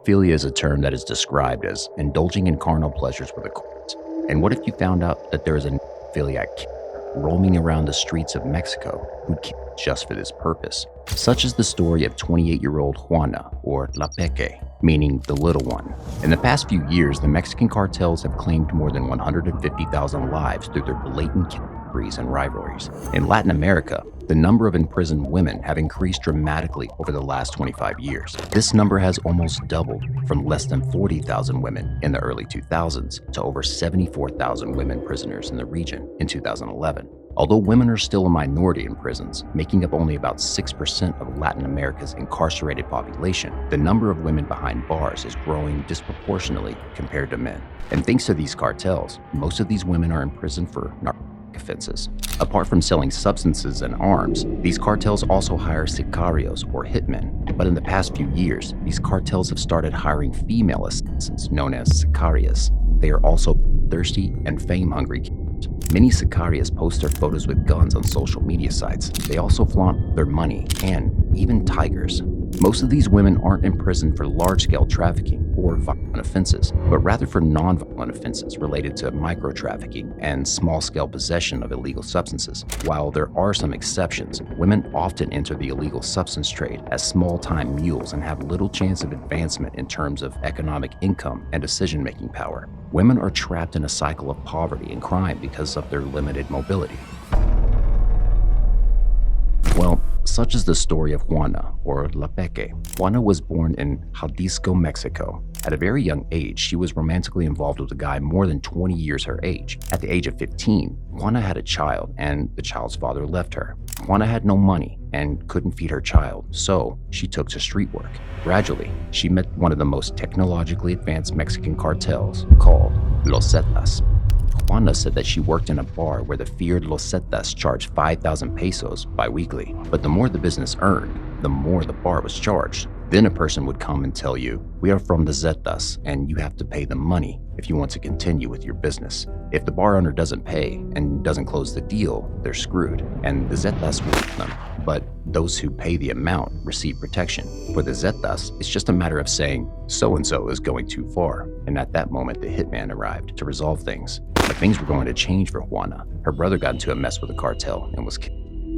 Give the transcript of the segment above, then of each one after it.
Necrophilia is a term that is described as indulging in carnal pleasures with a corpse. And what if you found out that there is a necrophiliac killer roaming around the streets of Mexico who'd kill just for this purpose? Such is the story of 28-year-old Juana, or La Peque, meaning the little one. In the past few years, the Mexican cartels have claimed more than 150,000 lives through their blatant kidnappings and rivalries. In Latin America, the number of imprisoned women have increased dramatically over the last 25 years. This number has almost doubled from less than 40,000 women in the early 2000s to over 74,000 women prisoners in the region in 2011. Although women are still a minority in prisons, making up only about 6% of Latin America's incarcerated population, the number of women behind bars is growing disproportionately compared to men. And thanks to these cartels, most of these women are in prison for narcotic offenses. Apart from selling substances and arms, these cartels also hire sicarios or hitmen. But in the past few years, these cartels have started hiring female assassins known as sicarias. They are also thirsty and fame-hungry killers. Many sicarias post their photos with guns on social media sites. They also flaunt their money and even tigers. Most of these women aren't in prison for large-scale trafficking or violent offenses, but rather for non-violent offenses related to micro-trafficking and small-scale possession of illegal substances. While there are some exceptions, women often enter the illegal substance trade as small-time mules and have little chance of advancement in terms of economic income and decision-making power. Women are trapped in a cycle of poverty and crime because of their limited mobility. Well, such is the story of Juana, or La Peque. Juana was born in Jalisco, Mexico. At a very young age, she was romantically involved with a guy more than 20 years her age. At the age of 15, Juana had a child, and the child's father left her. Juana had no money and couldn't feed her child, so she took to street work. Gradually, she met one of the most technologically advanced Mexican cartels called Los Zetas. Juana said that she worked in a bar where the feared Los Zetas charged 5,000 pesos bi-weekly. But the more the business earned, the more the bar was charged. Then a person would come and tell you, "We are from the Zetas, and you have to pay them money if you want to continue with your business. If the bar owner doesn't pay and doesn't close the deal, they're screwed, and the Zetas will hit them. But those who pay the amount receive protection. For the Zetas, it's just a matter of saying, so-and-so is going too far." And at that moment, the hitman arrived to resolve things. But things were going to change for Juana. Her brother got into a mess with the cartel and was killed.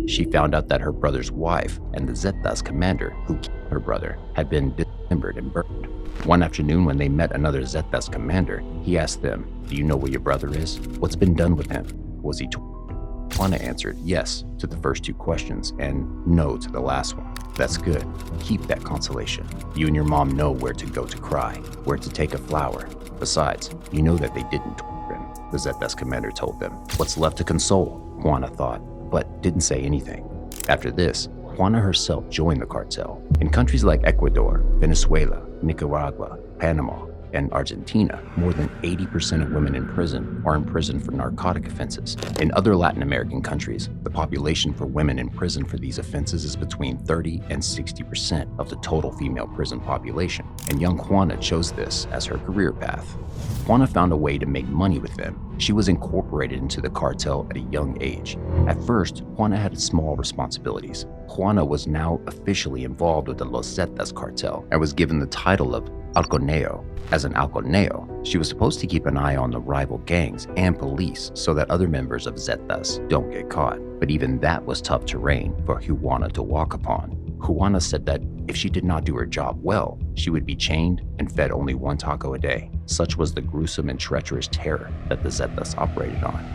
She found out that her brother's wife and the Zetas commander who killed her brother had been dismembered and burned. One afternoon when they met another Zetas commander, he asked them, "Do you know where your brother is? What's been done with him? Was he tortured?" Juana answered yes to the first two questions and no to the last one. "That's good. Keep that consolation. You and your mom know where to go to cry, where to take a flower. Besides, you know that they didn't torture him," the Zetas commander told them. What's left to console? Juana thought, but didn't say anything. After this, Juana herself joined the cartel. In countries like Ecuador, Venezuela, Nicaragua, Panama, and Argentina, more than 80% of women in prison are in prison for narcotic offenses. In other Latin American countries, the population for women in prison for these offenses is between 30 and 60% of the total female prison population, and young Juana chose this as her career path. Juana found a way to make money with them. She was incorporated into the cartel at a young age. At first, Juana had small responsibilities. Juana was now officially involved with the Los Zetas cartel and was given the title of Halconeo. As an Halconeo, she was supposed to keep an eye on the rival gangs and police so that other members of Zetas don't get caught. But even that was tough terrain for Juana to walk upon. Juana said that if she did not do her job well, she would be chained and fed only one taco a day. Such was the gruesome and treacherous terror that the Zetas operated on.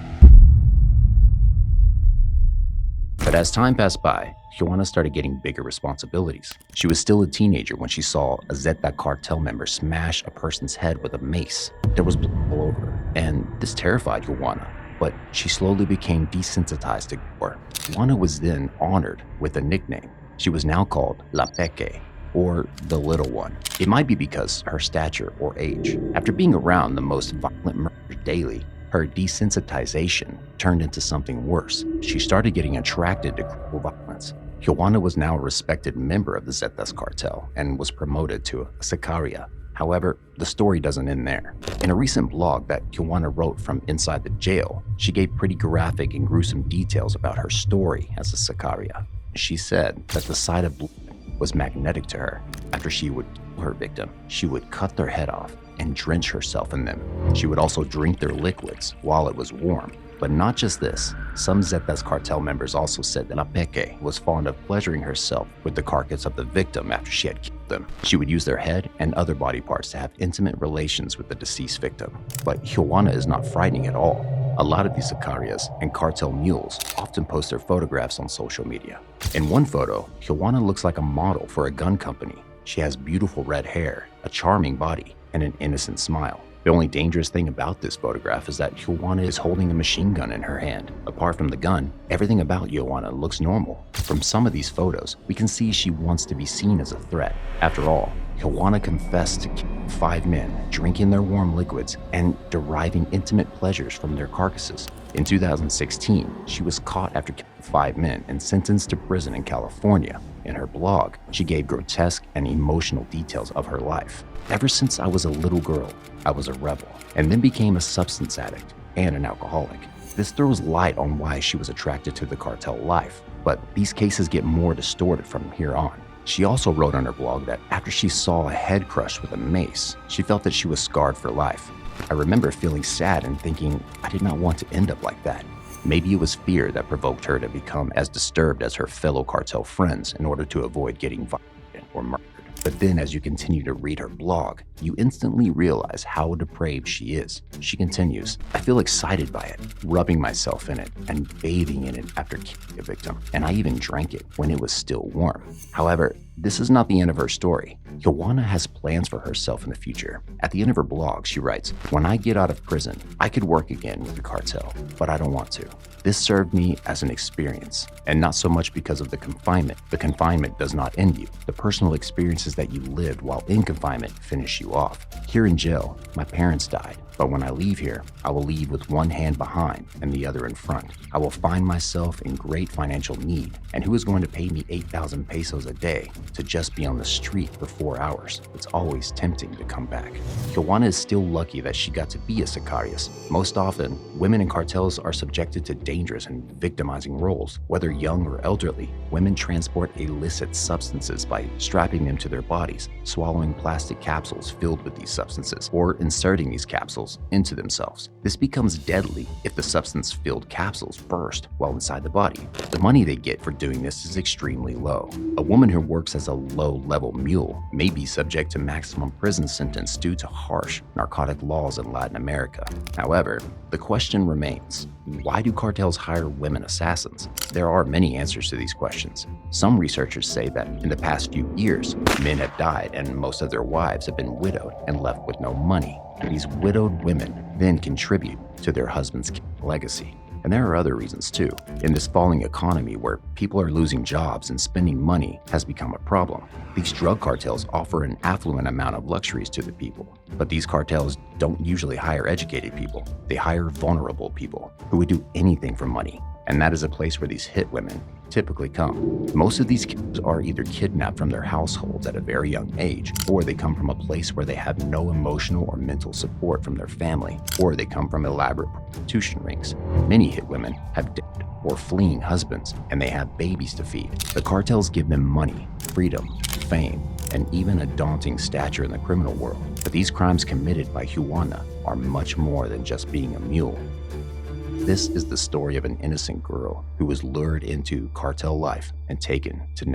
But as time passed by, Juana started getting bigger responsibilities. She was still a teenager when she saw a Zeta cartel member smash a person's head with a mace. There was blood all over, and this terrified Juana, but she slowly became desensitized to gore. Juana was then honored with a nickname. She was now called La Peque, or the Little One. It might be because her stature or age. After being around the most violent murders daily, her desensitization turned into something worse. She started getting attracted to cruel violence. Juana was now a respected member of the Zetas cartel and was promoted to a sicaria. However, the story doesn't end there. In a recent blog that Juana wrote from inside the jail, she gave pretty graphic and gruesome details about her story as a sicaria. She said that the sight of blood was magnetic to her. After she would her victim, she would cut their head off and drench herself in them. She would also drink their liquids while it was warm. But not just this, some Zetas cartel members also said that Lapeke was fond of pleasuring herself with the carcass of the victim after she had killed them. She would use their head and other body parts to have intimate relations with the deceased victim. But Juana is not frightening at all. A lot of these sicarias and cartel mules often post their photographs on social media. In one photo, Juana looks like a model for a gun company. She has beautiful red hair, a charming body, and an innocent smile. The only dangerous thing about this photograph is that Juana is holding a machine gun in her hand. Apart from the gun, everything about Juana looks normal. From some of these photos, we can see she wants to be seen as a threat. After all, Juana confessed to killing 5 men, drinking their warm liquids, and deriving intimate pleasures from their carcasses. In 2016, she was caught after killing 5 men and sentenced to prison in California. In her blog, she gave grotesque and emotional details of her life. Ever since I was a little girl, I was a rebel, and then became a substance addict and an alcoholic. This throws light on why she was attracted to the cartel life, but these cases get more distorted from here on. She also wrote on her blog that after she saw a head crushed with a mace, she felt that she was scarred for life. I remember feeling sad and thinking I did not want to end up like that. Maybe it was fear that provoked her to become as disturbed as her fellow cartel friends in order to avoid getting violent or murdered. But then as you continue to read her blog, you instantly realize how depraved she is. She continues, "I feel excited by it, rubbing myself in it and bathing in it after killing a victim, and I even drank it when it was still warm." However, this is not the end of her story. Juana has plans for herself in the future. At the end of her blog, she writes, "When I get out of prison, I could work again with the cartel, but I don't want to. This served me as an experience, and not so much because of the confinement. The confinement does not end you. The personal experiences that you lived while in confinement finish you off. Here in jail, my parents died, but when I leave here, I will leave with one hand behind and the other in front. I will find myself in great financial need, and who is going to pay me 8,000 pesos a day to just be on the street for 4 hours? It's always tempting to come back." Juana is still lucky that she got to be a sicarius. Most often, women in cartels are subjected to dangerous and victimizing roles. Whether young or elderly, women transport illicit substances by strapping them to their bodies, swallowing plastic capsules filled with these substances, or inserting these capsules into themselves. This becomes deadly if the substance-filled capsules burst while inside the body. The money they get for doing this is extremely low. A woman who works as a low-level mule may be subject to maximum prison sentence due to harsh narcotic laws in Latin America. However, the question remains, why do cartels hire women assassins? There are many answers to these questions. Some researchers say that in the past few years, men have died and most of their wives have been widowed and left with no money. These widowed women then contribute to their husband's legacy. And there are other reasons too. In this falling economy where people are losing jobs and spending money has become a problem. These drug cartels offer an affluent amount of luxuries to the people. But these cartels don't usually hire educated people. They hire vulnerable people who would do anything for money. And that is a place where these hit women typically come. Most of these kids are either kidnapped from their households at a very young age, or they come from a place where they have no emotional or mental support from their family, or they come from elaborate prostitution rings. Many hit women have dead or fleeing husbands, and they have babies to feed. The cartels give them money, freedom, fame, and even a daunting stature in the criminal world. But these crimes committed by Juana are much more than just being a mule. This is the story of an innocent girl who was lured into cartel life and taken to